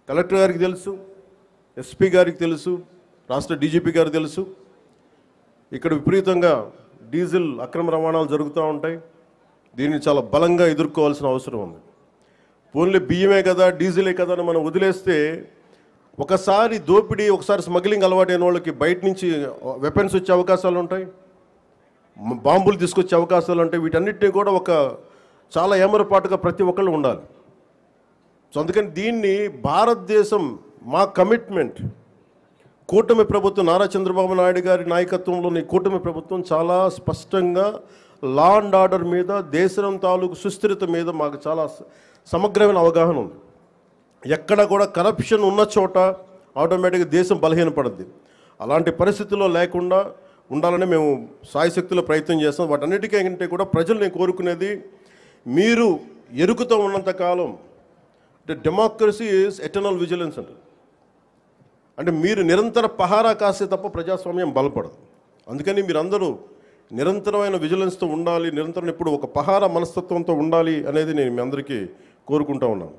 Collector గారికి తెలుసు, SP గారికి తెలుసు, రాష్ట్ర డీజీపీ గారికి తెలుసు. ఇక్కడ విపరీతంగా డీజిల్ అక్రమ రవాణాలు జరుగుతూ ఉంటాయి. దీన్ని చాలా బలంగా ఎదుర్కోవాల్సిన అవసరం ఉంది. ఓన్లీ బియ్యమే కదా, డీజిలే కదా అని మనం వదిలేస్తే ఒకసారి దోపిడీ, ఒకసారి స్మగ్లింగ్ అలవాటైన వాళ్ళకి బయట నుంచి వెపన్స్ వచ్చే అవకాశాలు ఉంటాయి, బాంబులు తీసుకొచ్చే అవకాశాలు ఉంటాయి. వీటన్నిటిని కూడా ఒక చాలా ఏమరపాటుగా ప్రతి ఒక్కళ్ళు ఉండాలి. సో అందుకని దీన్ని భారతదేశం, మా కమిట్మెంట్, కూటమి ప్రభుత్వం, నారా చంద్రబాబు నాయుడు గారి నాయకత్వంలోని కూటమి ప్రభుత్వం చాలా స్పష్టంగా లా అండ్ ఆర్డర్ మీద, దేశం తాలూకు సుస్థిరత మీద మాకు చాలా సమగ్రమైన అవగాహన ఉంది. ఎక్కడ కూడా కరప్షన్ ఉన్న చోట ఆటోమేటిక్గా దేశం బలహీనపడుద్ది. అలాంటి పరిస్థితుల్లో లేకుండా ఉండాలని మేము సాయశక్తిలో ప్రయత్నం చేస్తాం. వాటన్నిటికంటే కూడా ప్రజలు నేను కోరుకునేది, మీరు ఎరుకుతూ ఉన్నంతకాలం అంటే డెమోక్రసీ ఈజ్ ఎటర్నల్ విజిలెన్స్ అంటే మీరు నిరంతర పహారా కాస్తే తప్ప ప్రజాస్వామ్యం బలపడదు. అందుకని మీరందరూ నిరంతరమైన విజిలెన్స్తో ఉండాలి, నిరంతరం ఇప్పుడు ఒక పహారా మనస్తత్వంతో ఉండాలి అనేది నేను మీ అందరికీ కోరుకుంటూ ఉన్నాను.